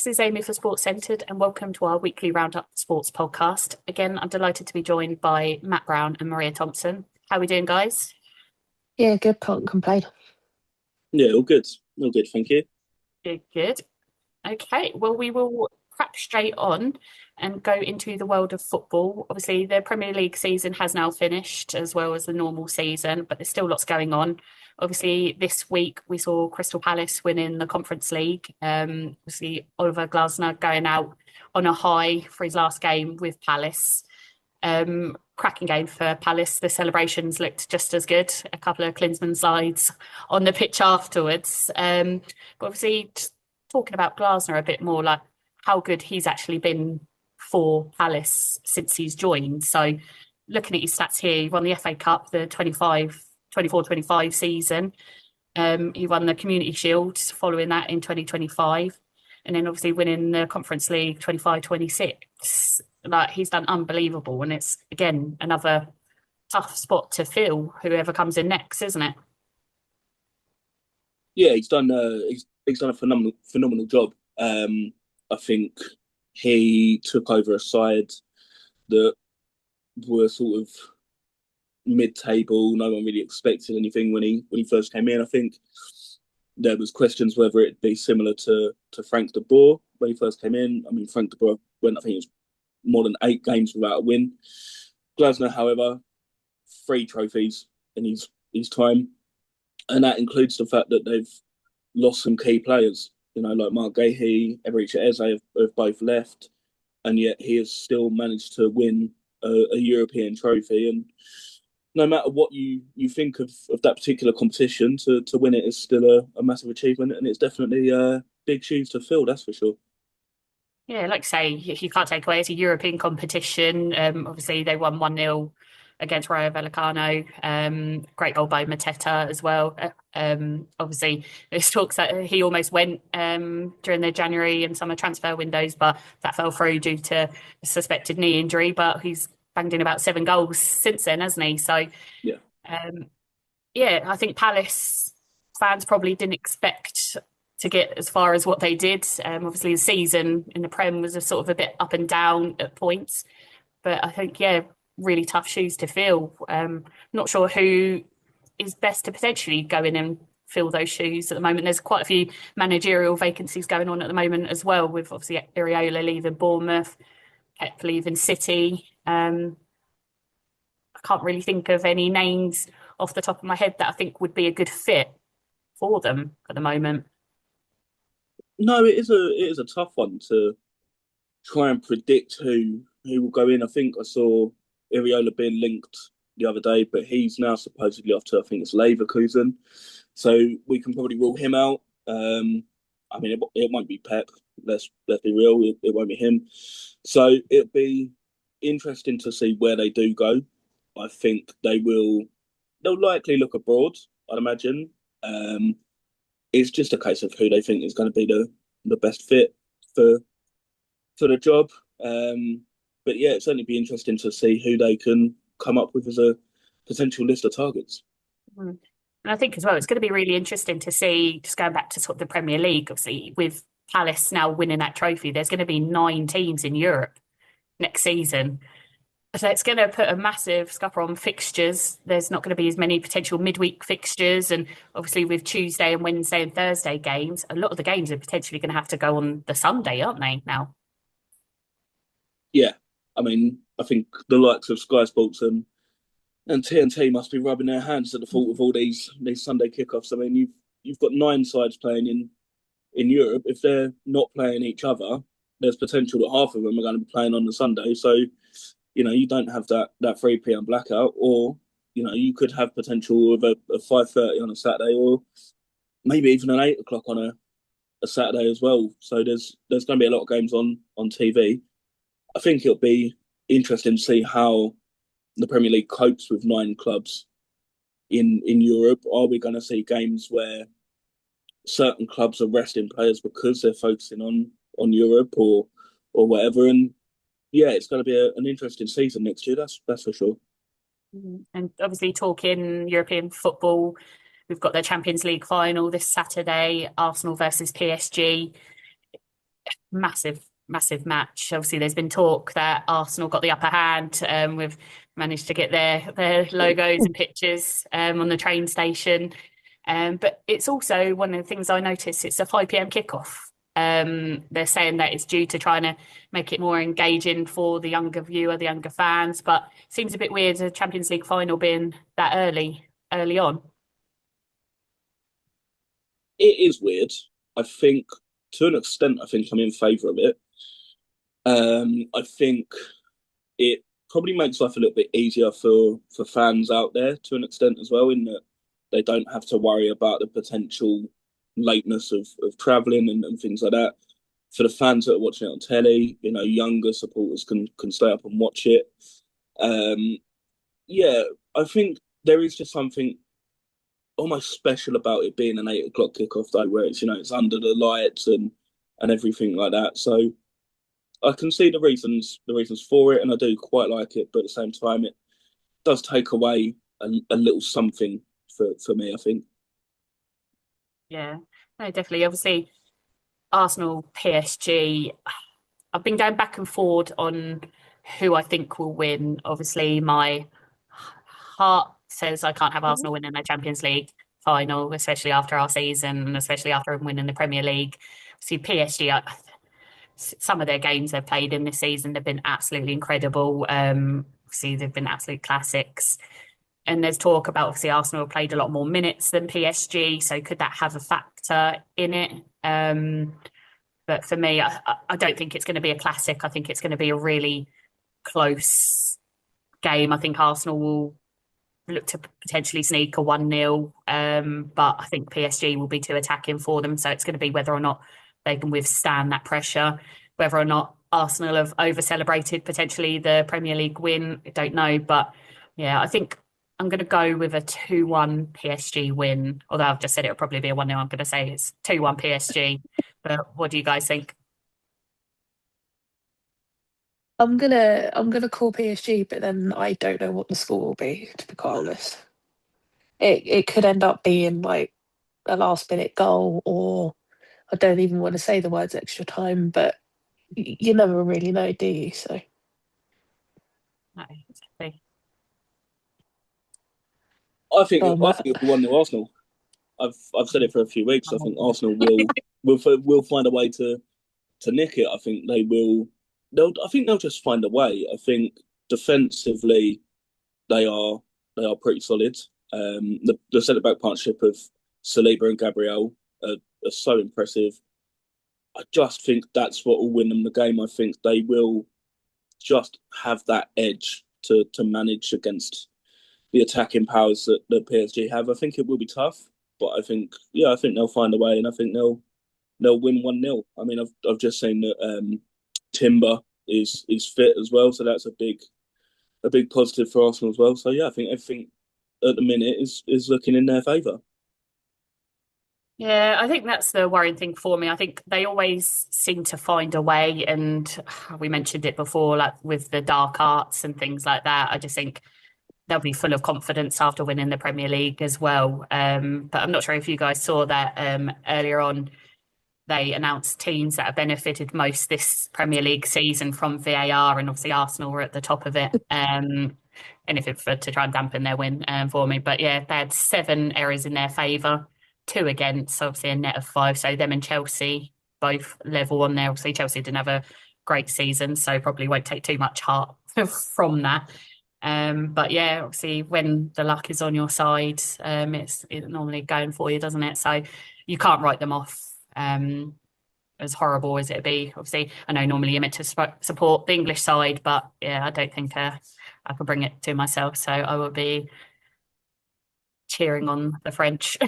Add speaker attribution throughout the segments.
Speaker 1: this is Amy for Sports Centred, and welcome to our weekly Roundup Sports podcast. Again, I'm delighted to be joined by Matt Brown and Maria Thompson. How are we doing, guys?
Speaker 2: Yeah, good. Can't complain.
Speaker 3: Yeah, all good. All good, thank you.
Speaker 1: Good, good. Okay, well, we will crack straight on and go into the world of football. Obviously, the Premier League season has now finished, as well as the normal season, but there's still lots going on. Obviously, this week we saw Crystal Palace winning the Conference League. Obviously, Oliver Glasner going out on a high for his last game with Palace. Cracking game for Palace. The celebrations looked just as good. A couple of Klinsmann slides on the pitch afterwards. But obviously, just talking about Glasner a bit more, like how good he's actually been for Palace since he's joined. So looking at his stats here, he won the FA Cup, the 24-25 season. He won the Community Shield following that in 2025. And then obviously winning the Conference League 25-26. Like, he's done unbelievable. And it's, again, another tough spot to fill, whoever comes in next, isn't it?
Speaker 3: Yeah, he's done a phenomenal job. I think he took over a side that were sort of mid-table. No one really expected anything when he first came in. I think there was questions whether it'd be similar to Frank de Boer when he first came in. I mean, Frank de Boer went, I think it was more than 8 games without a win. Glasner, however, 3 trophies in his time, and that includes the fact that they've lost some key players. You know, like Mark Gahey, Eberechi Eze have both left, and yet he has still managed to win a European trophy. And no matter what you think of that particular competition, to win it is still a massive achievement, and it's definitely big shoes to fill, that's for sure.
Speaker 1: Yeah, like I say, you can't take away it's a European competition. Obviously, they won 1-0 against Rayo Vallecano. Great goal by Mateta as well. Obviously, there's talks that he almost went during the January and summer transfer windows, but that fell through due to a suspected knee injury. But he's banged in about 7 goals since then, hasn't he? So,
Speaker 3: Yeah.
Speaker 1: yeah, I think Palace fans probably didn't expect to get as far as what they did. Obviously, the season in the Prem was a sort of a bit up and down at points, but I think, yeah, really tough shoes to fill. Not sure who is best to potentially go in and fill those shoes at the moment. There's quite a few managerial vacancies going on at the moment as well, with obviously Iriola leaving Bournemouth, Pep leaving City. I can't really think of any names off the top of my head that I think would be a good fit for them at the moment.
Speaker 3: No, it is a tough one to try and predict who will go in. I think I saw Iriola being linked the other day, but he's now supposedly off to, I think it's Leverkusen, so we can probably rule him out. I mean, it won't be Pep. Let's be real. It won't be him. So it'll be interesting to see where they do go. I think they'll likely look abroad, I'd imagine. It's just a case of who they think is going to be the best fit for the job. But yeah, it'd certainly be interesting to see who they can come up with as a potential list of targets.
Speaker 1: Mm. And I think as well, it's going to be really interesting to see, just going back to sort of the Premier League, obviously, with Palace now winning that trophy, there's going to be 9 teams in Europe next season. So it's going to put a massive scupper on fixtures. There's not going to be as many potential midweek fixtures. And obviously with Tuesday and Wednesday and Thursday games, a lot of the games are potentially going to have to go on the Sunday, aren't they, now?
Speaker 3: Yeah, I mean, I think the likes of Sky Sports and TNT must be rubbing their hands at the thought of all these Sunday kickoffs. I mean, you've got 9 sides playing in Europe. If they're not playing each other, there's potential that half of them are going to be playing on the Sunday. So, you know, you don't have that 3 p.m. blackout, or, you know, you could have potential of a 5:30 on a Saturday, or maybe even an 8 o'clock on a Saturday as well. So there's going to be a lot of games on TV. I think it'll be interesting to see how the Premier League copes with 9 clubs in Europe. Are we going to see games where certain clubs are resting players because they're focusing on Europe or whatever? And yeah, it's going to be an interesting season next year. That's for sure.
Speaker 1: And obviously, talking European football, we've got the Champions League final this Saturday, Arsenal versus PSG. massive, massive match. Obviously, there's been talk that Arsenal got the upper hand. We've managed to get their logos and pictures on the train station. But it's also one of the things I noticed. It's a 5 p.m. kickoff. They're saying that it's due to trying to make it more engaging for the younger viewer, the younger fans. But it seems a bit weird a Champions League final being that early on.
Speaker 3: It is weird. I think, to an extent, I think I'm in favour of it. I think it probably makes life a little bit easier for fans out there to an extent as well, in that they don't have to worry about the potential lateness of travelling and things like that. For the fans that are watching it on telly, younger supporters can stay up and watch it. Um, yeah, I think there is just something almost special about it being an 8 o'clock kickoff day, where it's under the lights and everything like that. So I can see the reasons for it, and I do quite like it. But at the same time, it does take away a little something for me, I think.
Speaker 1: Yeah, no, definitely. Obviously, Arsenal, PSG. I've been going back and forward on who I think will win. Obviously, my heart says I can't have Arsenal winning the Champions League final, especially after our season and especially after winning the Premier League. See, PSG, some of their games they've played in this season, they've been absolutely incredible. See, they've been absolute classics. And there's talk about obviously Arsenal have played a lot more minutes than PSG, so could that have a factor in it? But for me, I don't think it's going to be a classic. I think it's going to be a really close game. I think Arsenal will look to potentially sneak a 1-0, but I think PSG will be too attacking for them. So it's going to be whether or not they can withstand that pressure, whether or not Arsenal have over celebrated potentially the Premier League win. I don't know. But yeah, I think I'm going to go with a 2-1 PSG win. Although I've just said it will probably be a 1-0, I'm going to say it's 2-1 PSG. But what do you guys think?
Speaker 2: I'm gonna call PSG, but then I don't know what the score will be, to be quite honest. It could end up being like a last minute goal, or I don't even want to say the words extra time, but you never really know, do you? So
Speaker 1: No, exactly.
Speaker 3: I think
Speaker 2: go on,
Speaker 3: I
Speaker 2: Matt.
Speaker 3: think it'll be 1-0 Arsenal. I've said it for a few weeks. I think Arsenal will find a way to nick it. I think they will. I think they'll just find a way. I think defensively they are pretty solid. The centre back partnership of Saliba and Gabriel are so impressive. I just think that's what will win them the game. I think they will just have that edge to manage against the attacking powers that PSG have. I think it will be tough, but I think they'll find a way, and I think they'll win 1-0. I mean, I've just seen that Timber is fit as well, so that's a big positive for Arsenal as well. So yeah, I think everything at the minute is looking in their favour.
Speaker 1: Yeah, I think that's the worrying thing for me. I think they always seem to find a way, and we mentioned it before, like with the dark arts and things like that. I just think they'll be full of confidence after winning the Premier League as well. But I'm not sure if you guys saw that earlier on. They announced teams that have benefited most this Premier League season from VAR, and obviously Arsenal were at the top of it. Anything to try and dampen their win for me. But yeah, they had 7 errors in their favour, 2 against, so obviously a net of 5. So them and Chelsea both level on there. Obviously Chelsea didn't have a great season, so probably won't take too much heart from that. But yeah, obviously when the luck is on your side, it's normally going for you, doesn't it? So you can't write them off. As horrible as it'd be, obviously, I know normally you're meant to support the English side, but yeah, I don't think I could bring it to myself. So I will be cheering on the French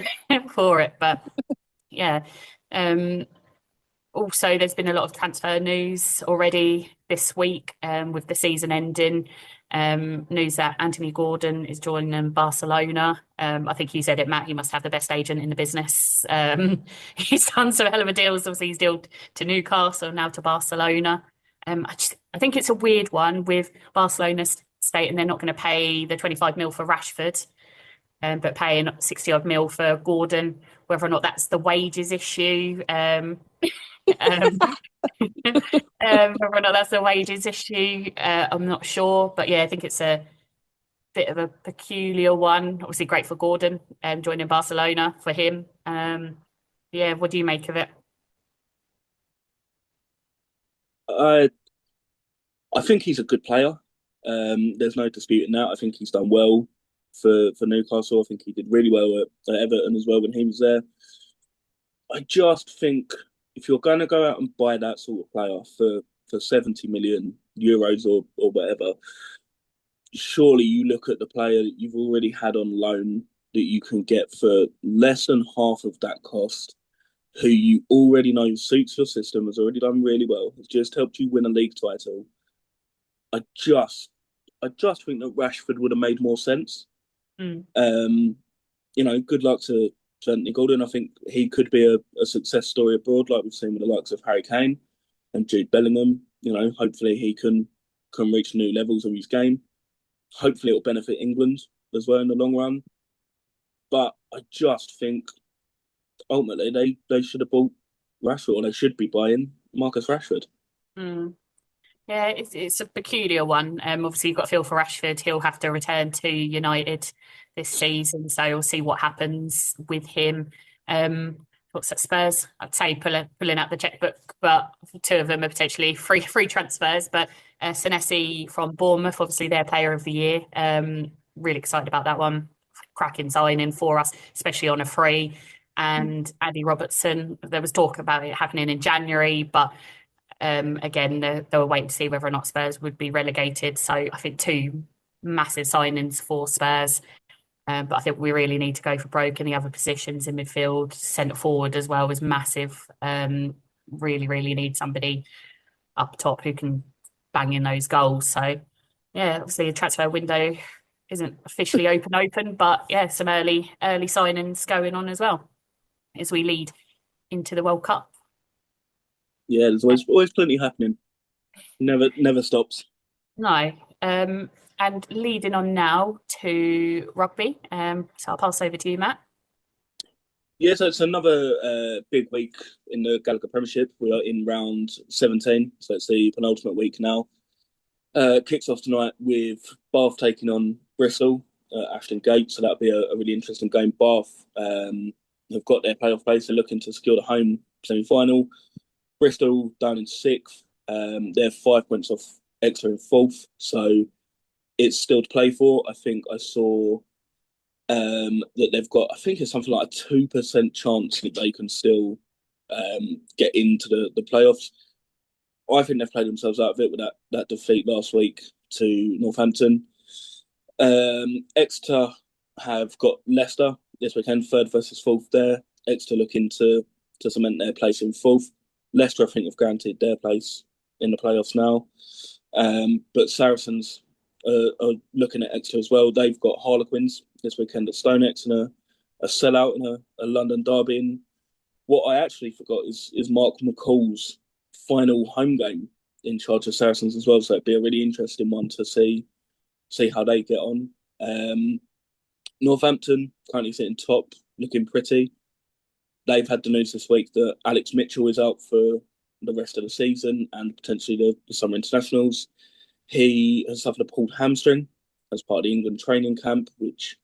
Speaker 1: for it. But yeah, um, also, there's been a lot of transfer news already this week with the season ending. News that Anthony Gordon is joining Barcelona. I think you said it, Matt. He must have the best agent in the business. He's done some hell of a deals. Obviously, he's dealt to Newcastle, now to Barcelona. I think it's a weird one with Barcelona stating they're not going to pay the 25 mil for Rashford, but paying 60 odd mil for Gordon. Whether or not that's the wages issue. Um, whether or not that's a wages issue, I'm not sure. But yeah, I think it's a bit of a peculiar one. Obviously, great for Gordon joining Barcelona for him. Yeah, what do you make of it?
Speaker 3: I I think he's a good player. There's no disputing that. I think he's done well for Newcastle. I think he did really well at Everton as well when he was there. I just think if you're going to go out and buy that sort of player for 70 million euros or whatever, surely you look at the player that you've already had on loan that you can get for less than half of that cost, who you already know suits your system, has already done really well, has just helped you win a league title. I just I just think that Rashford would have made more sense.
Speaker 1: Mm.
Speaker 3: Um, good luck to Anthony Gordon. I think he could be a success story abroad, like we've seen with the likes of Harry Kane and Jude Bellingham. Hopefully he can reach new levels of his game. Hopefully it will benefit England as well in the long run. But I just think ultimately they should have bought Rashford, or they should be buying Marcus Rashford.
Speaker 1: Mm. Yeah, it's a peculiar one. Obviously you've got to feel for Rashford. He'll have to return to United this season, so we'll see what happens with him. What's at Spurs? I'd say pulling out the checkbook, but two of them are potentially free transfers. But Senesi from Bournemouth, obviously their player of the year. Really excited about that one. Cracking signing for us, especially on a free. And Andy Robertson, there was talk about it happening in January, but again, they were waiting to see whether or not Spurs would be relegated. So I think two massive signings for Spurs. But I think we really need to go for broke in the other positions in midfield. Centre forward as well is massive. Really, really need somebody up top who can bang in those goals. So yeah, obviously the transfer window isn't officially open, but yeah, some early signings going on as well as we lead into the World Cup.
Speaker 3: Yeah, there's always plenty happening. Never stops.
Speaker 1: No. And leading on now to rugby. So I'll pass over to you, Matt.
Speaker 3: Yeah, so it's another big week in the Gallagher Premiership. We are in round 17, so it's the penultimate week now. Kicks off tonight with Bath taking on Bristol, Ashton Gate, so that'll be a really interesting game. Bath have got their playoff place. They're looking to secure the home semi-final. Bristol down in sixth. They're 5 points off Exeter in fourth, so it's still to play for. I think I saw that they've got, I think it's something like a 2% chance that they can still get into the playoffs. I think they've played themselves out of it with that defeat last week to Northampton. Exeter have got Leicester this weekend, third versus fourth there. Exeter looking to cement their place in fourth. Leicester, I think, have guaranteed their place in the playoffs now. But Saracens are looking at Exeter as well. They've got Harlequins this weekend at StoneX and a sellout in a London derby. And what I actually forgot is Mark McCall's final home game in charge of Saracens as well. So it'd be a really interesting one to see how they get on. Northampton currently sitting top, looking pretty. They've had the news this week that Alex Mitchell is out for the rest of the season and potentially the summer internationals. He has suffered a pulled hamstring as part of the England training camp, which,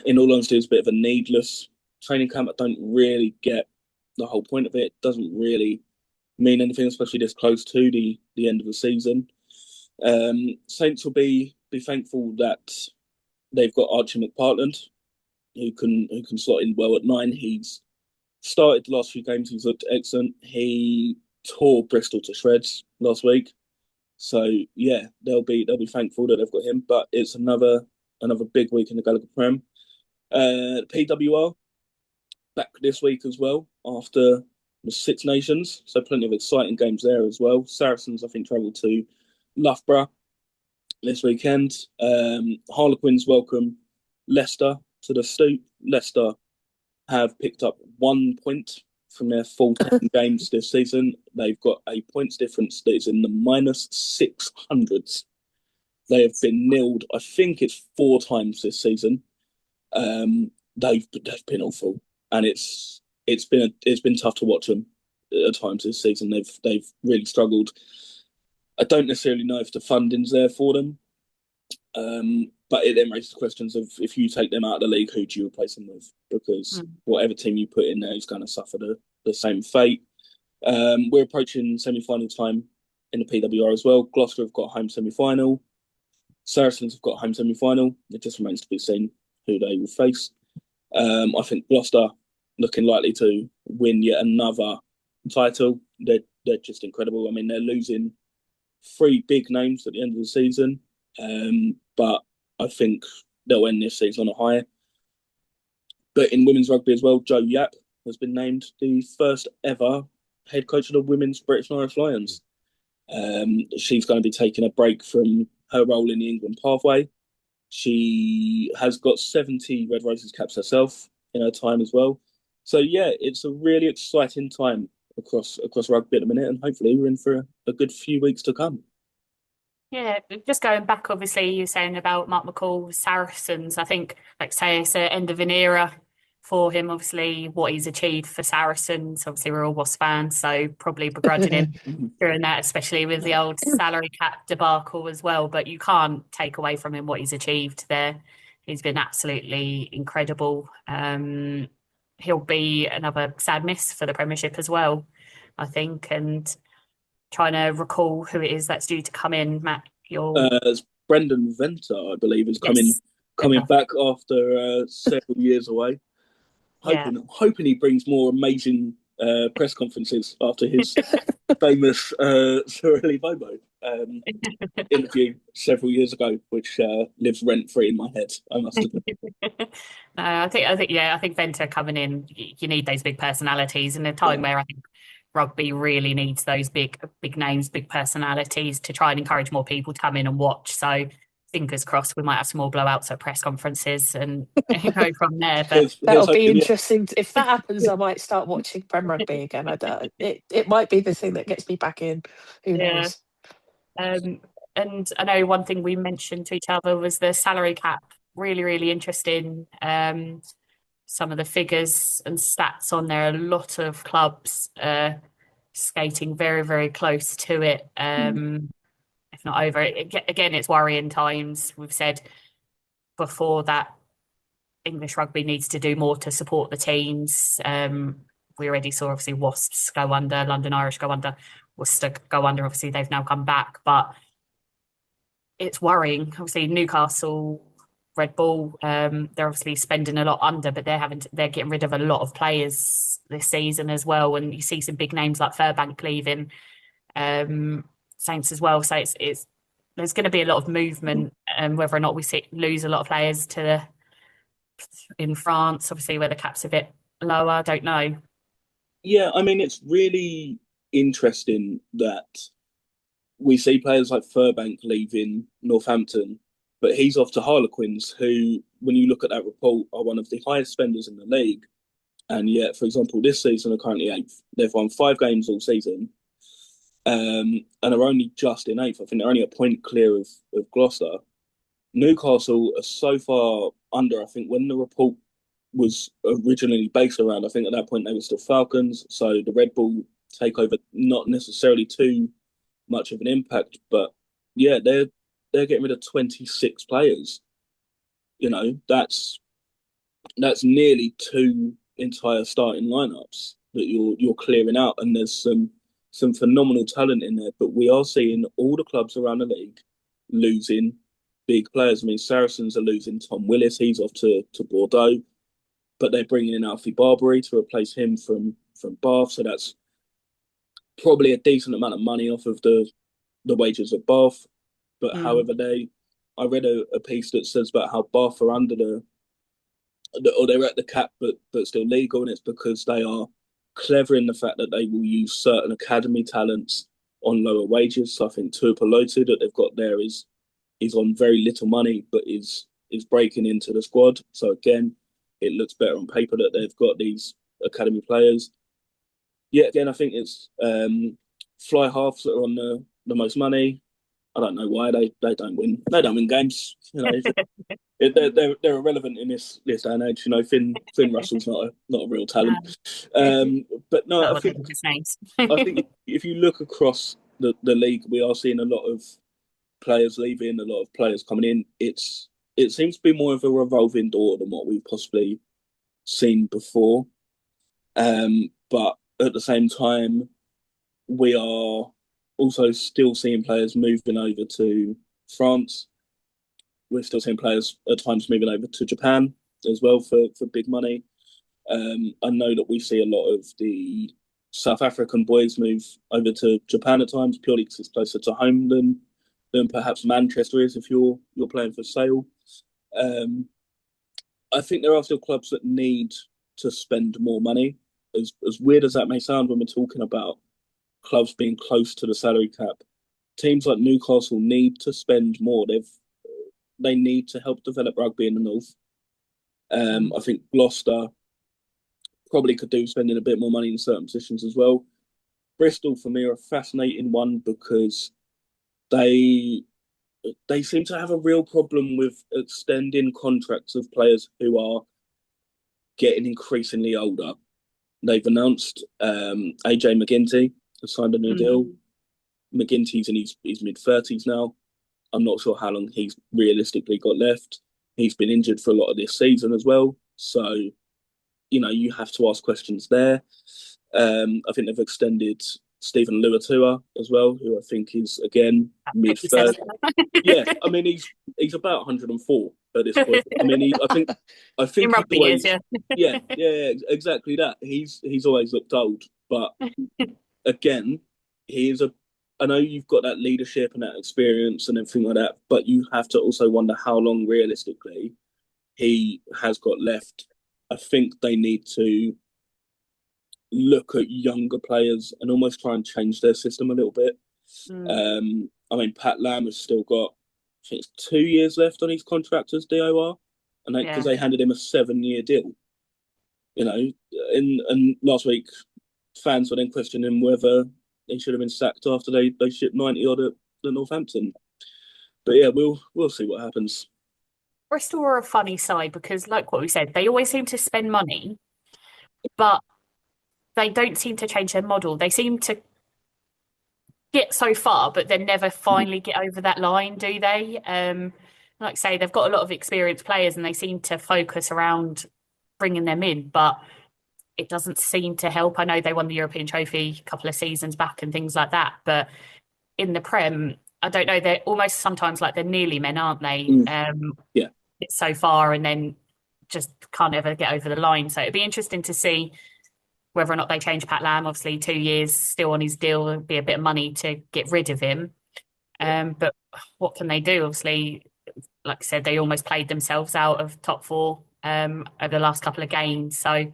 Speaker 3: in all honesty, is a bit of a needless training camp. I don't really get the whole point of it. It doesn't really mean anything, especially this close to the end of the season. Saints will be thankful that they've got Archie McPartland, who can slot in well at 9. He's started the last few games. He's looked excellent. He tore Bristol to shreds last week. So yeah, they'll be thankful that they've got him. But it's another big week in the Gallagher Prem. PWR back this week as well after the Six Nations. So plenty of exciting games there as well. Saracens, I think, travel to Loughborough this weekend. Harlequins welcome Leicester to the Stoop. Leicester have picked up 1 point from their full 10 games this season. They've got a points difference that is in the minus 600s. They have been nilled, I think it's 4 times this season. They've been awful, and it's been tough to watch them. at times this season. They've really struggled. I don't necessarily know if the funding's there for them, but it then raises questions of if you take them out of the league, who do you replace them with? Because whatever team you put in there is going to suffer the same fate. We're approaching semi-final time in the PWR as well. Gloucester have got home semi-final. Saracens have got home semi-final. It just remains to be seen who they will face. I think Gloucester looking likely to win yet another title. They're just incredible. I mean, they're losing 3 big names at the end of the season, but I think they'll end this season on a high. But in women's rugby as well, Jo Yap has been named the first ever head coach of the women's British and Irish Lions. She's going to be taking a break from her role in the England pathway. She has got 70 Red Roses caps herself in her time as well. So yeah, it's a really exciting time across rugby at the minute, and hopefully we're in for a good few weeks to come.
Speaker 1: Yeah, just going back, obviously, you're saying about Mark McCall, Saracens. I think, like say, it's the end of an era for him. Obviously, what he's achieved for Saracens. Obviously, we're all Wasps fans, so probably begrudging him during that, especially with the old salary cap debacle as well. But you can't take away from him what he's achieved there. He's been absolutely incredible. He'll be another sad miss for the Premiership as well, I think. And trying to recall who it is that's due to come in. Matt,
Speaker 3: it's Brendan Venter, I believe, is
Speaker 1: yes.
Speaker 3: coming back after several years away. Hoping he brings more amazing press conferences after his famous Sorelli Bobo interview several years ago, which lives rent free in my head, I must admit.
Speaker 1: I think Venter coming in, you need those big personalities in a time where I think rugby really needs those big names, big personalities to try and encourage more people to come in and watch. So fingers crossed we might have some more blowouts at press conferences and go from there. But
Speaker 2: that'll be interesting. If that happens, I might start watching Prem Rugby again. It might be the thing that gets me back in. Who knows?
Speaker 1: And I know one thing we mentioned to each other was the salary cap. Really, really interesting. Some of the figures and stats on there. A lot of clubs skating very, very close to it, if not over it. Again, it's worrying times. We've said before that English rugby needs to do more to support the teams. We already saw, obviously, Wasps go under, London Irish go under, Worcester go under. Obviously, they've now come back, but it's worrying. Obviously, Newcastle, Red Bull, they're obviously spending a lot under, but they're getting rid of a lot of players this season as well. And you see some big names like Furbank leaving, Saints as well. So it's there's going to be a lot of movement, whether or not we lose a lot of players in France, obviously where the cap's a bit lower. I don't know.
Speaker 3: Yeah, I mean, it's really interesting that we see players like Furbank leaving Northampton, but he's off to Harlequins, who, when you look at that report, are one of the highest spenders in the league. And yet, for example, this season are currently 8th. They've won 5 games all season, and are only just in 8th. I think they're only a point clear of Gloucester. Newcastle are so far under. I think when the report was originally based around, I think at that point they were still Falcons. So the Red Bull takeover, not necessarily too much of an impact, but yeah, they're getting rid of 26 players. You know, that's nearly 2 entire starting lineups that you're clearing out, and there's some phenomenal talent in there. But we are seeing all the clubs around the league losing big players. I mean, Saracens are losing Tom Willis; he's off to Bordeaux, but they're bringing in Alfie Barbary to replace him from Bath. So that's probably a decent amount of money off of the wages of Bath. But however, I read a piece that says about how Bath are under or they're at the cap, but still legal, and it's because they are clever in the fact that they will use certain academy talents on lower wages. So I think Tuipulotu that they've got there is on very little money, but is breaking into the squad. So again, it looks better on paper that they've got these academy players. Yeah, again, I think it's fly halves that are on the most money. I don't know why they don't win. They don't win games. They're irrelevant in this day and age. Finn Russell's not a real talent.
Speaker 1: Um,
Speaker 3: But no,
Speaker 1: but what people just names.
Speaker 3: I think if you look across the league, we are seeing a lot of players leaving, a lot of players coming in. It seems to be more of a revolving door than what we've possibly seen before. But at the same time, we are also still seeing players moving over to France. We're still seeing players at times moving over to Japan as well for big money. I know that we see a lot of the South African boys move over to Japan at times purely because it's closer to home than perhaps Manchester is if you're playing for Sale. I think there are still clubs that need to spend more money. As weird as that may sound when we're talking about clubs being close to the salary cap, teams like Newcastle need to spend more. They need to help develop rugby in the north. I think Gloucester probably could do spending a bit more money in certain positions as well. Bristol for me are a fascinating one because they seem to have a real problem with extending contracts of players who are getting increasingly older. They've announced AJ McGinty has signed a new deal. McGinty's in his mid-30s now. I'm not sure how long he's realistically got left. He's been injured for a lot of this season as well. So, you have to ask questions there. I think they've extended Stephen Luatua as well, who I think is, again, mid-30s. Yeah, I mean, he's about 104 at this point. I mean, I think
Speaker 1: in rugby
Speaker 3: always,
Speaker 1: years,
Speaker 3: yeah, exactly that. He's always looked old, but again, he is I know you've got that leadership and that experience and everything like that, but you have to also wonder how long realistically he has got left. I think they need to look at younger players and almost try and change their system a little bit. I mean, Pat Lam has still got, I think it's 2 years left on his contract as DOR, and because they handed him a 7-year deal, and last week fans were then questioning whether he should have been sacked after they shipped 90 odd at Northampton. But yeah, we'll see what happens.
Speaker 1: Bristol are a funny side because, like what we said, they always seem to spend money, but they don't seem to change their model. They seem to get so far, but then never finally get over that line, do they? Like I say, they've got a lot of experienced players and they seem to focus around bringing them in, but it doesn't seem to help. I know they won the European trophy a couple of seasons back and things like that, but in the Prem, I don't know, they're almost sometimes like they're nearly men, aren't they?
Speaker 3: Yeah.
Speaker 1: It's so far and then just can't ever get over the line. So it'd be interesting to see whether or not they change Pat Lam. Obviously, 2 years still on his deal, would be a bit of money to get rid of him. But what can they do? Obviously, like I said, they almost played themselves out of top four over the last couple of games. So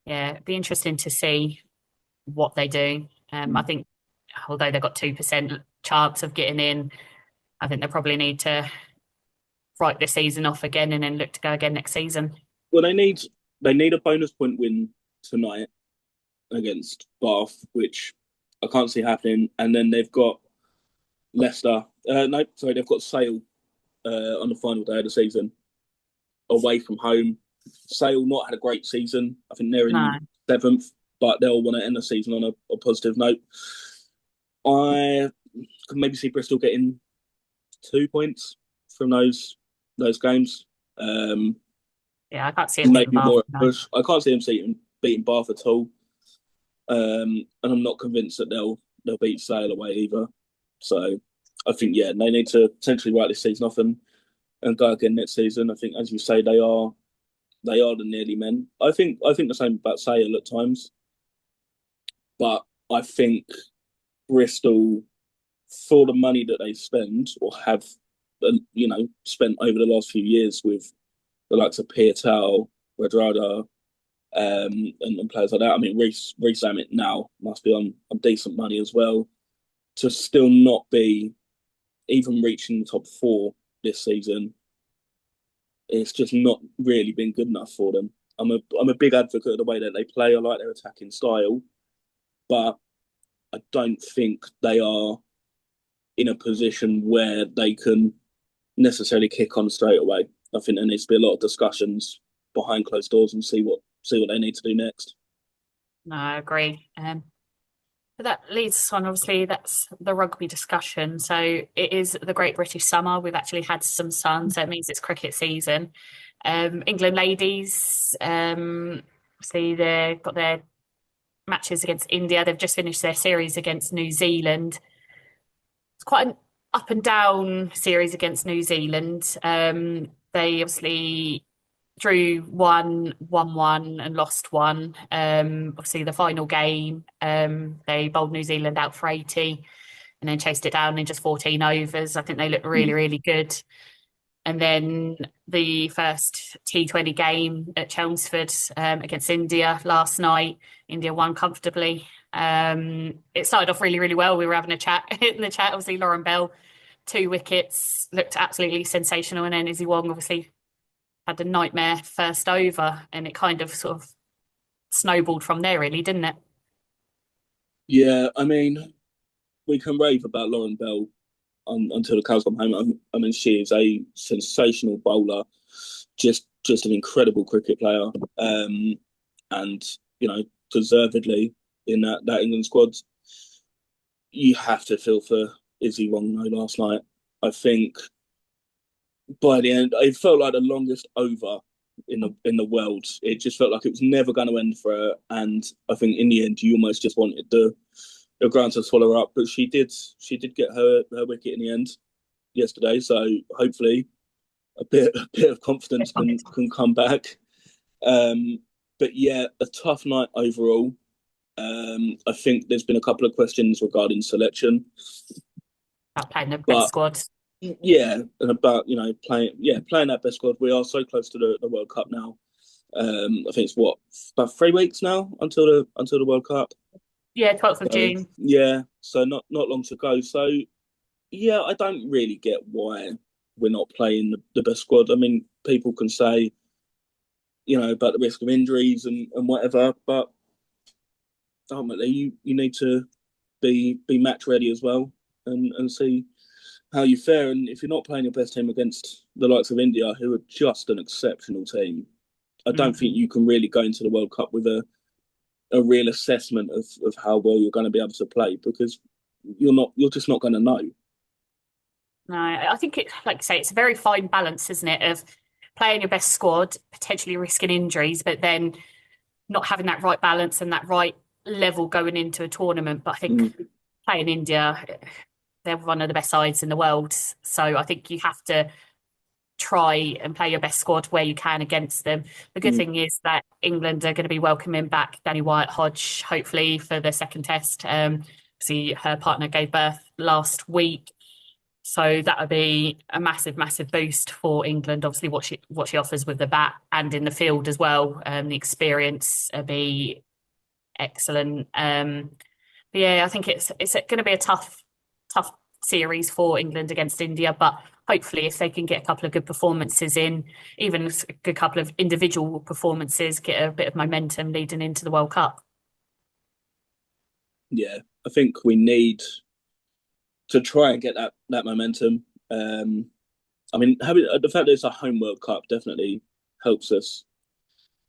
Speaker 1: yeah, it'd be interesting to see what they do. I think although they've got 2% chance of getting in, I think they probably need to write the season off again and then look to go again next season.
Speaker 3: Well, they need a bonus point win tonight against Bath, which I can't see happening. And then they've got Leicester. They've got Sale on the final day of the season away from home. Sale not had a great season. I think they're in 7th, but they'll want to end the season on a positive note. I can maybe see Bristol getting 2 points from those games.
Speaker 1: I can't see them
Speaker 3: maybe
Speaker 1: Bath,
Speaker 3: more
Speaker 1: no.
Speaker 3: push. I can't see them beating Bath at all. And I'm not convinced that they'll beat Sale away either. So I think they need to essentially write this season off and go again next season. I think, as you say, they are the nearly men. I think the same about Sale at times, but I think Bristol, for the money that they spend or have, spent over the last few years with the likes of Pietau, Redrada, and players like that. I mean, Reece Zammit now must be on decent money as well. To still not be even reaching the top 4 this season, it's just not really been good enough for them. I'm a big advocate of the way that they play. I like their attacking style, but I don't think they are in a position where they can necessarily kick on straight away. I think there needs to be a lot of discussions behind closed doors and see what they need to do next.
Speaker 1: No, I agree. But that leads us on, obviously, that's the rugby discussion. So it is the Great British Summer. We've actually had some sun, so it means it's cricket season. England ladies, see they've got their matches against India. They've just finished their series against New Zealand. It's quite an up and down series against New Zealand. They obviously drew one, won one, and lost one. Obviously, the final game, they bowled New Zealand out for 80 and then chased it down in just 14 overs. I think they looked really, really good. And then the first T20 game at Chelmsford against India last night, India won comfortably. It started off really, really well. We were having a chat in the chat. Obviously, Lauren Bell, 2 wickets, looked absolutely sensational. And then Izzy Wong obviously had a nightmare first over, and it kind of sort of snowballed from there, really, didn't it?
Speaker 3: Yeah, I mean, we can rave about Lauren Bell until the cows come home. I mean, she is a sensational bowler, just an incredible cricket player, and deservedly in that England squad. You have to feel for Izzy Wong though last night. I think by the end, it felt like the longest over in the world. It just felt like it was never going to end for her, and I think in the end, you almost just wanted the ground to swallow her up. But she did get her wicket in the end yesterday. So hopefully, a bit of confidence can come back. But yeah, a tough night overall. I think there's been a couple of questions regarding selection.
Speaker 1: About playing the best squad.
Speaker 3: Yeah, and about playing that best squad. We are so close to the World Cup now. I think it's about 3 weeks now until the World Cup.
Speaker 1: Yeah, 12th of June.
Speaker 3: Yeah, so not long to go. So yeah, I don't really get why we're not playing the best squad. I mean, people can say about the risk of injuries and whatever, but ultimately you need to be match ready as well and see how you fare. And if you're not playing your best team against the likes of India, who are just an exceptional team, I don't think you can really go into the World Cup with a real assessment of how well you're going to be able to play, because you're just not going to know.
Speaker 1: No, I think it, like you say, it's a very fine balance, isn't it, of playing your best squad, potentially risking injuries, but then not having that right balance and that right level going into a tournament. But I think playing India, they're one of the best sides in the world. So I think you have to try and play your best squad where you can against them. The good thing is that England are going to be welcoming back Danny Wyatt-Hodge, hopefully, for the second test. See, her partner gave birth last week. So that would be a massive, massive boost for England. Obviously, what she offers with the bat and in the field as well. The experience would be excellent. But yeah, I think it's going to be a tough series for England against India. But hopefully, if they can get a couple of good performances in, even a good couple of individual performances, get a bit of momentum leading into the World Cup.
Speaker 3: Yeah, I think we need to try and get that momentum. I mean, having the fact that it's a home World Cup definitely helps us.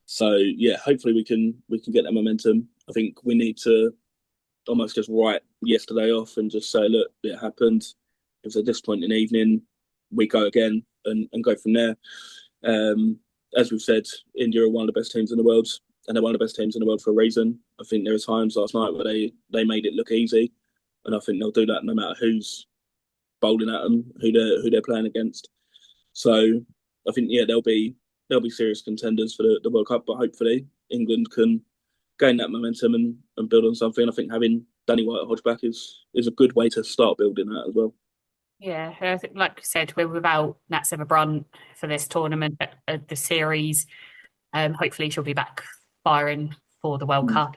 Speaker 3: So yeah, hopefully we can get that momentum. I think we need to almost just write yesterday off and just say, look, it happened. It was a disappointing evening. We go again and go from there. As we've said, India are one of the best teams in the world, and they're one of the best teams in the world for a reason. I think there were times last night where they made it look easy, and I think they'll do that no matter who's bowling at them, who they're playing against. So I think they'll be serious contenders for the World Cup, but hopefully England can gain that momentum and build on something. I think having Danny Wyatt-Hodge back is a good way to start building that as well.
Speaker 1: Yeah, I think, like I said, we're without Nat Sever-Brunt for this tournament, the series. Hopefully she'll be back firing for the World Cup.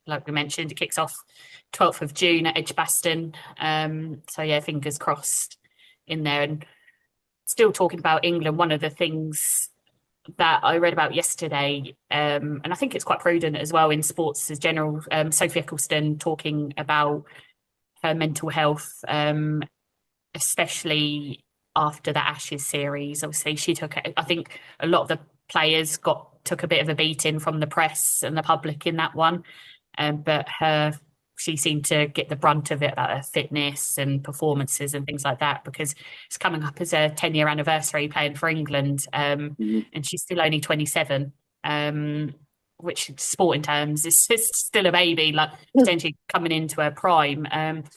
Speaker 1: Like we mentioned, it kicks off 12th of June at Edgbaston. So yeah, fingers crossed in there. And still talking about England, one of the things that I read about yesterday, and I think it's quite prudent as well in sports as general, Sophie Eccleston talking about her mental health, especially after the Ashes series. Obviously, I think a lot of the players took a bit of a beating from the press and the public in that one. But she seemed to get the brunt of it about her fitness and performances and things like that, because it's coming up as a 10-year anniversary playing for England. And she's still only 27, which sporting terms is still a baby, like potentially coming into her prime. And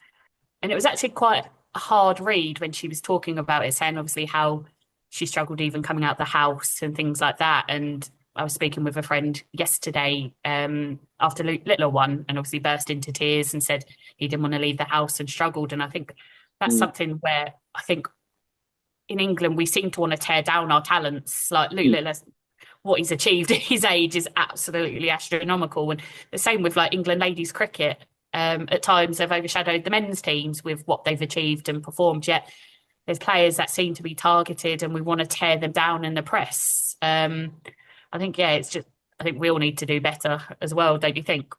Speaker 1: it was actually quite a hard read when she was talking about it, saying obviously how she struggled even coming out the house and things like that. And I was speaking with a friend yesterday after Littler won, and obviously burst into tears and said he didn't want to leave the house and struggled. And I think that's something where I think in England we seem to want to tear down our talents. Like Luke Littler, what he's achieved at his age is absolutely astronomical. And the same with like England ladies cricket. At times they've overshadowed the men's teams with what they've achieved and performed, yet there's players that seem to be targeted and we want to tear them down in the press. I think, I think we all need to do better as well, don't you think?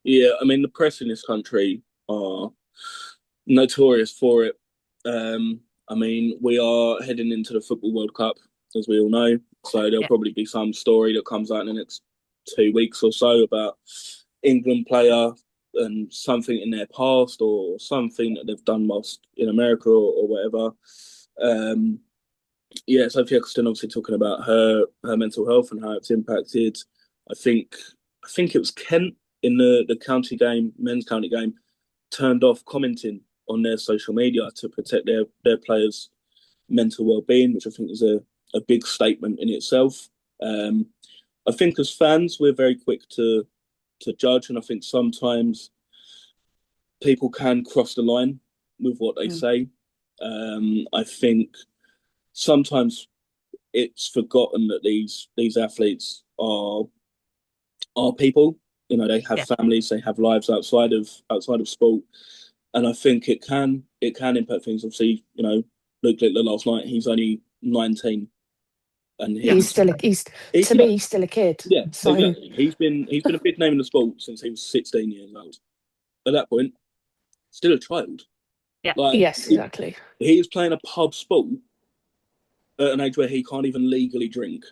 Speaker 3: Yeah, I mean, the press in this country are notorious for it. I mean, we are heading into the Football World Cup, as we all know. So there'll probably be some story that comes out in the next 2 weeks or so about England player and something in their past or something that they've done whilst in America or whatever. Sophie Eccleston obviously talking about her mental health and how it's impacted. I think it was Kent in the county game, men's county game, turned off commenting on their social media to protect their players' mental well-being, which I think is a big statement in itself. I think as fans, we're very quick to judge, and I think sometimes people can cross the line with what they say. I think sometimes it's forgotten that these athletes are people. You know, they have families, they have lives outside of sport, and I think it can impact things. Obviously, you know, Luke Littler last night, he's only 19, and
Speaker 2: he's still a kid.
Speaker 3: Yeah,
Speaker 2: so
Speaker 3: exactly. He's been a big name in the sport since he was 16 years old. At that point, still a child.
Speaker 1: Yeah.
Speaker 2: Yes, exactly.
Speaker 3: He's playing a pub sport at an age where he can't even legally drink.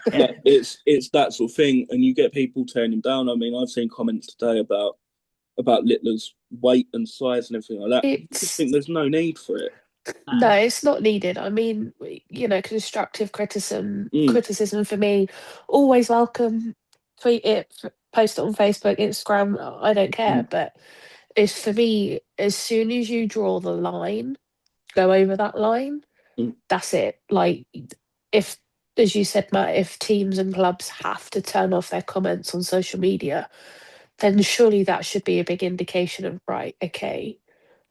Speaker 3: Like, it's that sort of thing, and you get people tearing him down. I mean, I've seen comments today about Littler's weight and size and everything like that. I just think there's no need for it.
Speaker 2: No, it's not needed. I mean, you know, constructive criticism for me, always welcome. Tweet it, post it on Facebook, Instagram. I don't care. But it's, for me, as soon as you draw the line, go over that line, that's it. Like, if, as you said, Matt, if teams and clubs have to turn off their comments on social media, then surely that should be a big indication of, right, okay,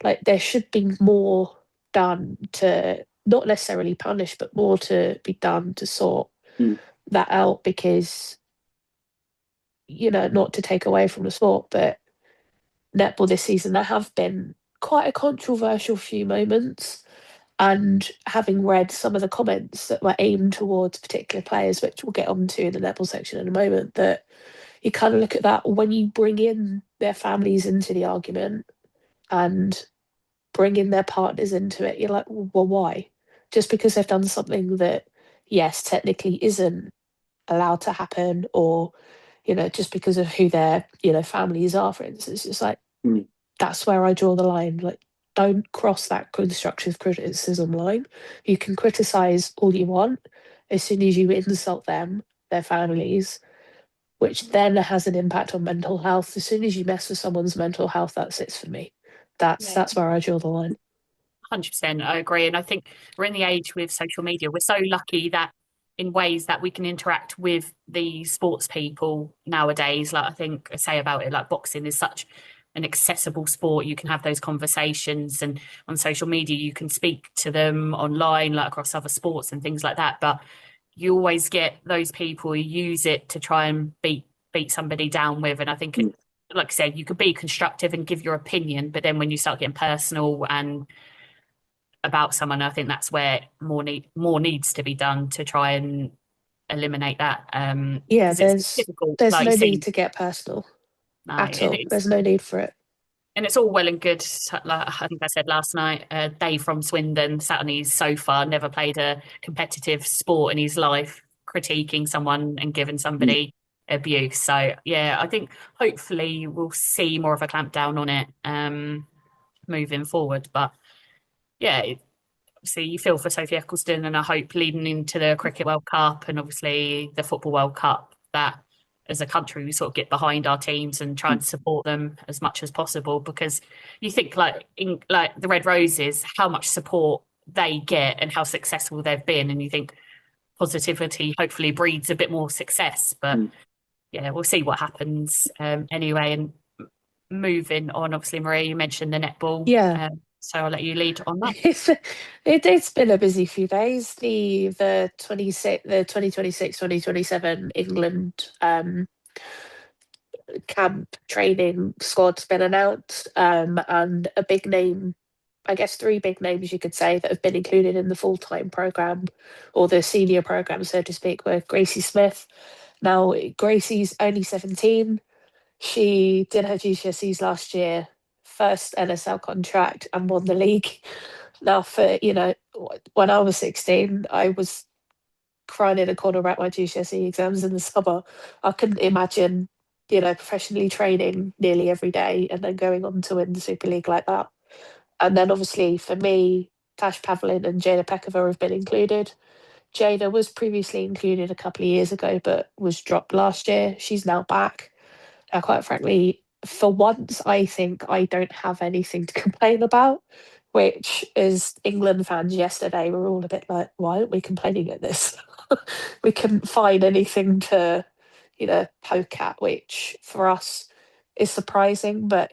Speaker 2: like there should be more done to not necessarily punish, but more to be done to sort that out. Because, you know, not to take away from the sport, but netball this season, there have been quite a controversial few moments. And having read some of the comments that were aimed towards particular players, which we'll get onto in the netball section in a moment, that you kind of look at that when you bring in their families into the argument and bring in their partners into it, you're like, well, why? Just because they've done something that, yes, technically isn't allowed to happen, or, you know, just because of who their, you know, families are, for instance. It's like, that's where I draw the line. Like, don't cross that constructive criticism line. You can criticize all you want. As soon as you insult them, their families, which then has an impact on mental health, as soon as you mess with someone's mental health, that's it for me. That's where I draw the line.
Speaker 1: 100%, I agree. And I think we're in the age with social media. We're so lucky that in ways that we can interact with the sports people nowadays. Like, I think I say about it, like boxing is such an accessible sport. You can have those conversations, and on social media you can speak to them online, like across other sports and things like that. But you always get those people who use it to try and beat somebody down with. And I think, like I said, you could be constructive and give your opinion, but then when you start getting personal and about someone, I think that's where more needs to be done to try and eliminate that.
Speaker 2: There's
Speaker 1: difficult,
Speaker 2: no
Speaker 1: like
Speaker 2: need to get personal at all. There's no need for it.
Speaker 1: And it's all well and good. Like I think I said last night, Dave from Swindon sat on his sofa, never played a competitive sport in his life, critiquing someone and giving
Speaker 3: Mm.
Speaker 1: somebody abuse. So yeah, I think hopefully we'll see more of a clampdown on it moving forward. But yeah, obviously you feel for Sophie Eccleston, and I hope leading into the Cricket World Cup and obviously the Football World Cup that as a country we sort of get behind our teams and try and support them as much as possible, because you think like the Red Roses, how much support they get and how successful they've been, and you think positivity hopefully breeds a bit more success. But
Speaker 3: Mm.
Speaker 1: yeah, we'll see what happens anyway. And moving on, obviously, Maria, you mentioned the netball.
Speaker 2: Yeah.
Speaker 1: So I'll let you lead on that.
Speaker 2: It's been a busy few days. The 2026-2027 England camp training squad's been announced, and a big name, I guess three big names you could say that have been included in the full-time program or the senior program, so to speak, were Gracie Smith. Now Gracie's only 17. She did her GCSEs last year, first NSL contract, and won the league. Now, when I was 16, I was crying in a corner about my GCSE exams in the summer. I couldn't imagine, professionally training nearly every day and then going on to win the Super League like that. And then obviously for me, Tash Pavlin and Jada Pekova have been included. Jada was previously included a couple of years ago, but was dropped last year. She's now back. Quite frankly, for once, I think I don't have anything to complain about, which is England fans yesterday were all a bit like, why aren't we complaining at this? We couldn't find anything to, poke at, which for us is surprising, but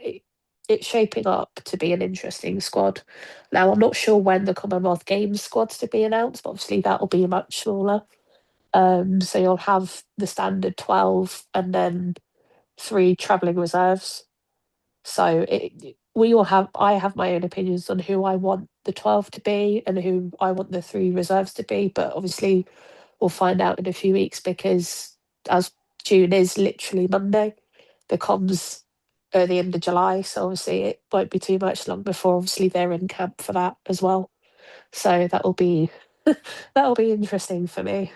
Speaker 2: it's shaping up to be an interesting squad. Now, I'm not sure when the Commonwealth Games squad's to be announced, but obviously that will be much smaller. So you'll have the standard 12 and then three travelling reserves. So I have my own opinions on who I want the 12 to be and who I want the three reserves to be, but obviously we'll find out in a few weeks, because as June is literally Monday, the comms are the end of July, so obviously it won't be too much long before obviously they're in camp for that as well. So that'll be that'll be interesting for me.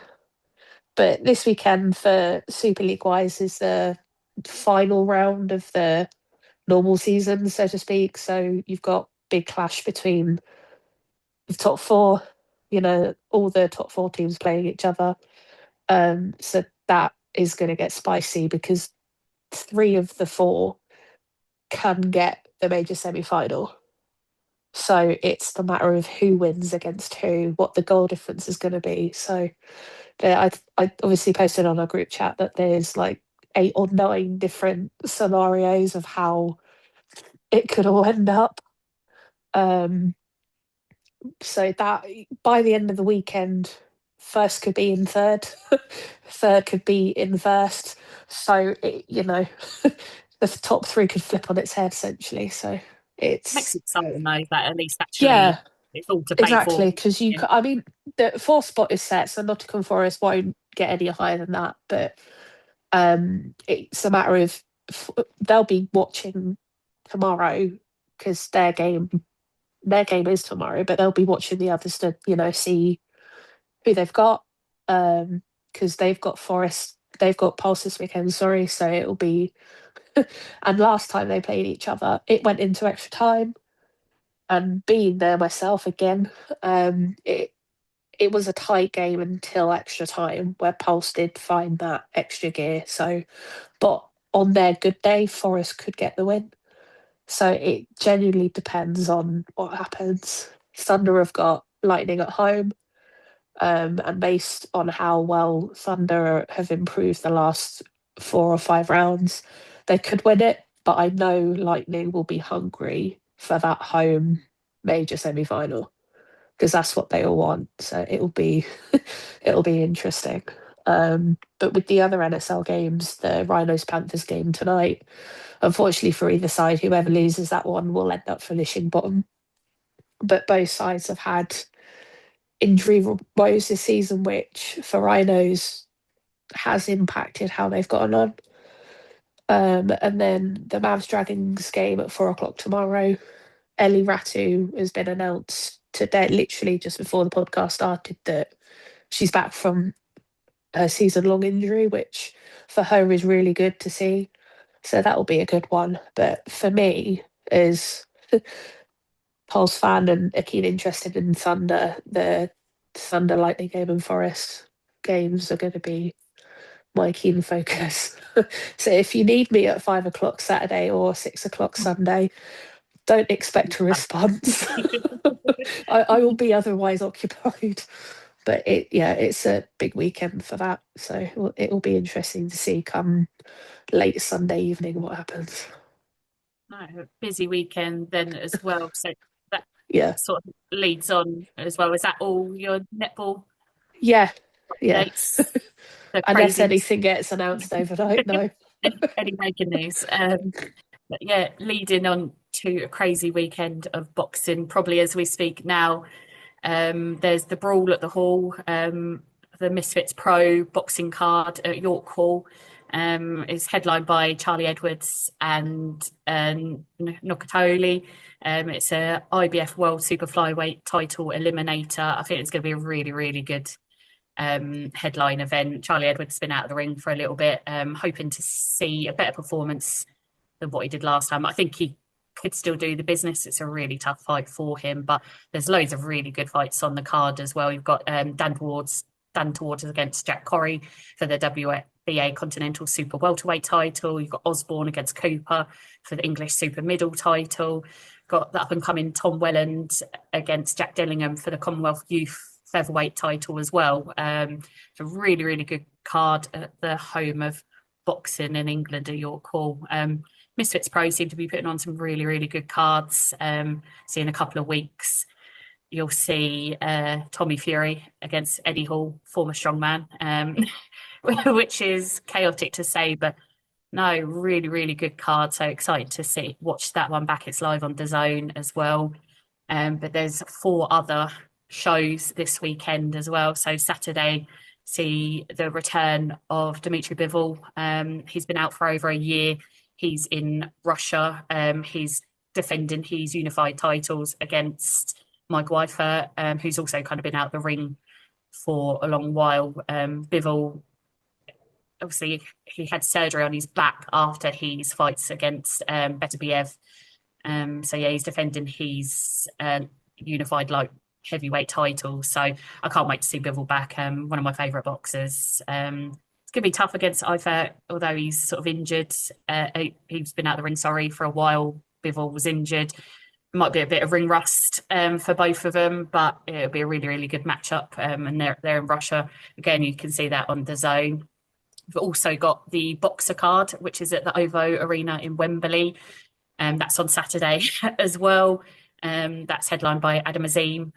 Speaker 2: But this weekend for Super League wise is the final round of the normal season, so to speak. So you've got big clash between the top four, all the top four teams playing each other. So that is going to get spicy, because three of the four can get the major semi-final. So it's the matter of who wins against who, what the goal difference is going to be. So I obviously posted on our group chat that there's like 8 or 9 different scenarios of how it could all end up. So that by the end of the weekend, first could be in third, third could be in first. So the top three could flip on its head essentially. So
Speaker 1: Makes
Speaker 2: it's
Speaker 1: it exciting though that at least actually
Speaker 2: yeah,
Speaker 1: it's all to play for.
Speaker 2: exactly, because I mean the fourth spot is set, so Nottingham Forest won't get any higher than that. But it's a matter of they'll be watching tomorrow, because their game is tomorrow, but they'll be watching the others to, see who they've got. Because they've got Pulse this weekend, sorry. So it'll be and last time they played each other, it went into extra time. And being there myself again, it was a tight game until extra time, where Pulse did find that extra gear. So, but on their good day, Forest could get the win. So it genuinely depends on what happens. Thunder have got Lightning at home, and based on how well Thunder have improved the last 4 or 5 rounds, they could win it. But I know Lightning will be hungry for that home major semi-final, because that's what they all want. So it'll be it'll be interesting. But with the other NSL games, the Rhinos Panthers game tonight, unfortunately for either side, whoever loses that one will end up finishing bottom. But both sides have had injury woes this season, which for Rhinos has impacted how they've gotten on. And then the Mavs Dragons game at 4 o'clock tomorrow. Ellie Ratu has been announced today, literally just before the podcast started, that she's back from her season-long injury, which for her is really good to see. So that will be a good one. But for me, as Pulse fan and a keen interested in Thunder, the Thunder Lightning game and Forest games are going to be my keen focus. So if you need me at 5 o'clock Saturday or 6 o'clock Sunday, don't expect a response. I will be otherwise occupied. But it's a big weekend for that. So it will be interesting to see come late Sunday evening what happens.
Speaker 1: No, busy weekend then as well. So that
Speaker 2: Yeah.
Speaker 1: sort of leads on as well. Is that all your netball
Speaker 2: Yeah. Yeah.
Speaker 1: dates? The
Speaker 2: Unless
Speaker 1: crazy
Speaker 2: anything gets announced overnight, no.
Speaker 1: any breaking news. But yeah, leading on to a crazy weekend of boxing, probably as we speak now. There's the Brawl at the Hall, the Misfits Pro boxing card at York Hall. Is headlined by Charlie Edwards and Nokatoli. It's a IBF World Super Flyweight title eliminator. I think it's going to be a really, really good headline event. Charlie Edwards has been out of the ring for a little bit, hoping to see a better performance than what he did last time. I think he could still do the business. It's a really tough fight for him, but there's loads of really good fights on the card as well. You've got Dan Towards against Jack Corrie for the WBA Continental Super Welterweight title. You've got Osborne against Cooper for the English Super Middle title. Got the up and coming Tom Welland against Jack Dillingham for the Commonwealth Youth Featherweight title as well. It's a really, really good card at the home of boxing in England at York Hall. Misfits Pro seem to be putting on some really, really good cards. See in a couple of weeks, you'll see Tommy Fury against Eddie Hall, former strongman, which is chaotic to say, but no, really, really good card. So excited to watch that one back. It's live on DAZN as well. But there's 4 other shows this weekend as well. So Saturday, see the return of Dmitry Bivol. He's been out for over a year. He's in Russia. He's defending his unified titles against Mike Weifer, who's also kind of been out the ring for a long while. Bivol, obviously, he had surgery on his back after his fights against Beterbiev. So yeah, he's defending his unified light heavyweight title. So I can't wait to see Bivol back. One of my favourite boxers. It's going to be tough against Eifer, although he's sort of injured. He's been out the ring, for a while. Bivol was injured. Might be a bit of ring rust for both of them, but it'll be a really, really good matchup. And they're in Russia. Again, you can see that on DAZN. We've also got the boxer card, which is at the OVO Arena in Wembley. That's on Saturday as well. That's headlined by Adam Azim.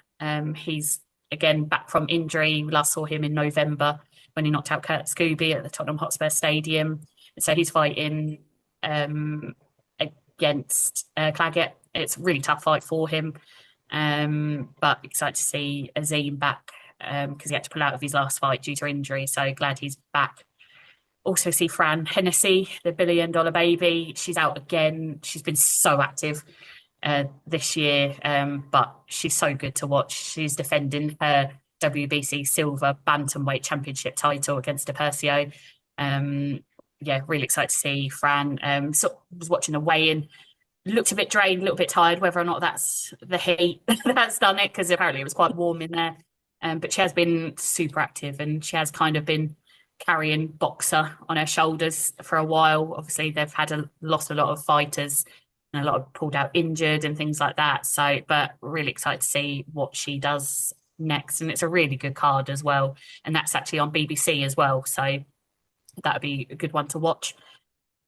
Speaker 1: He's, again, back from injury. We last saw him in November when he knocked out Kurt Scooby at the Tottenham Hotspur Stadium. So he's fighting against Claggett. It's a really tough fight for him. But excited to see Azim back because he had to pull out of his last fight due to injury. So glad he's back. Also see Fran Hennessy, the $1 billion baby. She's out again. She's been so active this year, but she's so good to watch. She's defending her WBC Silver Bantamweight Championship title against Depercio. Yeah, really excited to see Fran. Was watching a weigh-in. Looked a bit drained, a little bit tired, whether or not that's the heat that's done it, because apparently it was quite warm in there. But she has been super active, and she has kind of been carrying boxer on her shoulders for a while. Obviously, they've lost a lot of fighters and a lot of pulled out injured and things like that. So, but really excited to see what she does next. And it's a really good card as well. And that's actually on BBC as well. So that would be a good one to watch.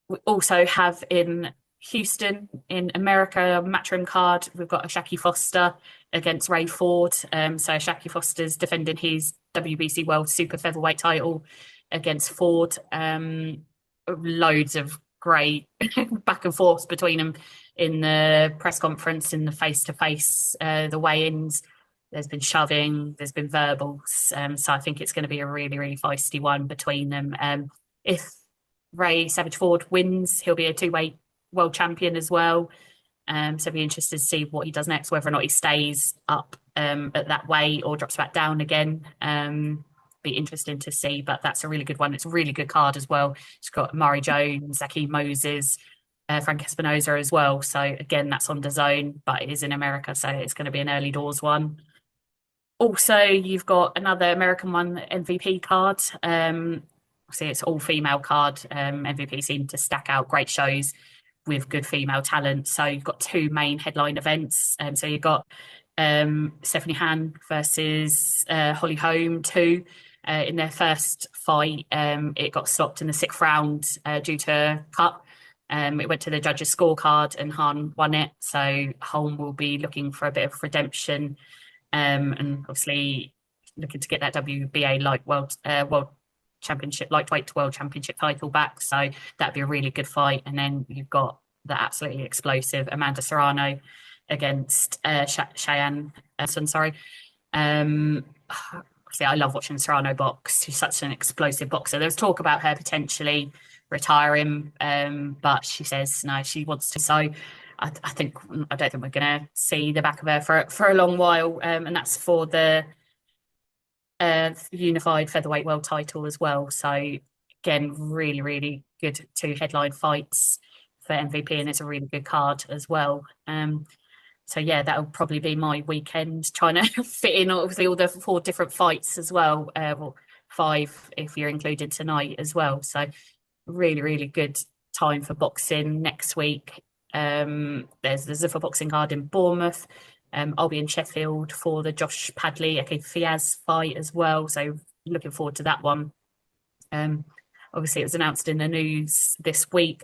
Speaker 1: We also have in Houston, in America, a matchroom card. We've got Ashaki Foster against Ray Ford. So Ashaki Foster's defending his WBC World Super Featherweight title against Ford. Loads of great back and forth between them in the press conference, in the face-to-face, the weigh-ins. There's been shoving, there's been verbals. So I think it's going to be a really, really feisty one between them. If Ray Savage Ford wins, he'll be a two-weight world champion as well. So I'd be interested to see what he does next, whether or not he stays up at that weight or drops back down again. Be interesting to see, but that's a really good one. It's a really good card as well. It's got Murray Jones, Zaki Moses, Frank Espinoza as well. So again, that's on DAZN, but it is in America, so it's going to be an early doors one. Also, you've got another American one, MVP card. Obviously, it's all female card. MVP seem to stack out great shows with good female talent. So you've got two main headline events. So you've got Stephanie Han versus Holly Holm 2. In their first fight, it got stopped in the 6th round due to a cut. It went to the judges' scorecard and Han won it. So Holm will be looking for a bit of redemption, and obviously looking to get that WBA world championship, lightweight to world championship title back. So that'd be a really good fight. And then you've got the absolutely explosive Amanda Serrano against Cheyenne. Sorry. See, I love watching Serrano box. She's such an explosive boxer. There's talk about her potentially retiring, but she says no, she wants to. So I don't think we're going to see the back of her for a long while, and that's for the unified featherweight world title as well. So again, really, really good two headline fights for MVP, and it's a really good card as well. So yeah, that'll probably be my weekend, trying to fit in obviously all the 4 different fights as well. Well, 5 if you're included tonight as well. So really, really good time for boxing next week. There's the Zuffa boxing card in Bournemouth. I'll be in Sheffield for the Josh Padley, Eke Fiaz fight as well. So looking forward to that one. Obviously, it was announced in the news this week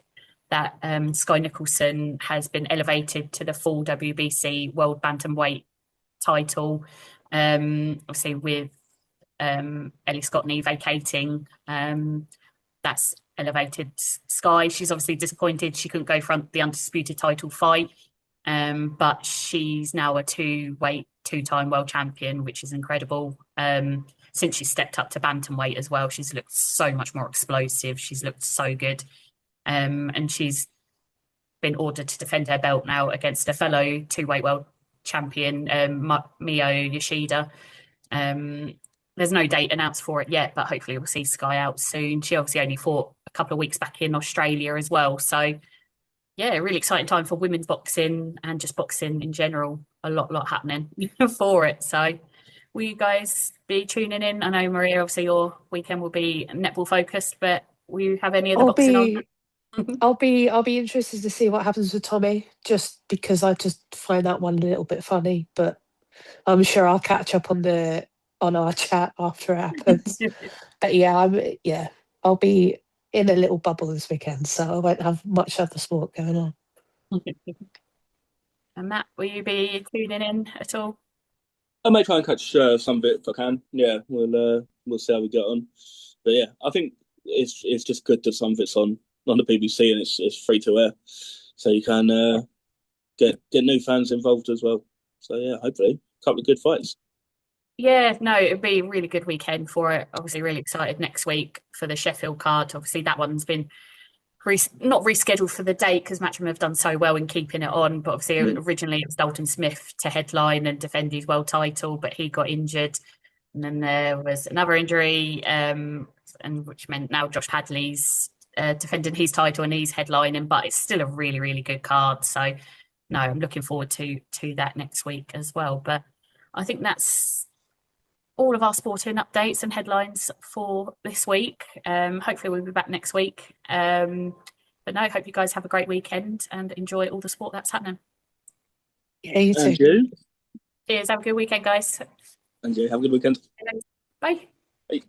Speaker 1: that Sky Nicholson has been elevated to the full WBC World Bantamweight title. Obviously, with Ellie Scottney vacating, that's elevated Sky. She's obviously disappointed she couldn't go for the undisputed title fight, but she's now a two-time world champion, which is incredible. Since she stepped up to bantamweight as well, she's looked so much more explosive. She's looked so good. And she's been ordered to defend her belt now against a fellow two-weight world champion, Mio Yoshida. There's no date announced for it yet, but hopefully we'll see Sky out soon. She obviously only fought a couple of weeks back in Australia as well. So, yeah, a really exciting time for women's boxing and just boxing in general. A lot happening for it. So will you guys be tuning in? I know, Maria, obviously your weekend will be netball focused, but will you have any of the boxing on?
Speaker 2: I'll be interested to see what happens with Tommy, just because I just find that one a little bit funny, but I'm sure I'll catch up on our chat after it happens. But yeah, I'll be in a little bubble this weekend, so I won't have much other sport going on.
Speaker 1: And Matt, will you be tuning in at all?
Speaker 3: I may try and catch some of it if I can. Yeah, we'll see how we get on. But yeah, I think it's just good that some of it's on the BBC and it's free to air, so you can get new fans involved as well. So yeah, hopefully a couple of good fights.
Speaker 1: Yeah, no, it'd be a really good weekend for it. Obviously, really excited next week for the Sheffield card. Obviously, that one's been not rescheduled for the date because Matchroom have done so well in keeping it on. But obviously, originally it was Dalton Smith to headline and defend his world title, but he got injured. And then there was another injury, and which meant now Josh Hadley's defending his title and he's headlining, but it's still a really, really good card. So, no, I'm looking forward to that next week as well. But I think that's all of our sporting updates and headlines for this week. Hopefully we'll be back next week. But no, I hope you guys have a great weekend and enjoy all the sport that's happening.
Speaker 2: Yeah, you too.
Speaker 3: And you?
Speaker 1: Cheers. Have a good weekend, guys.
Speaker 3: And you have a good weekend.
Speaker 1: Bye.
Speaker 3: Bye.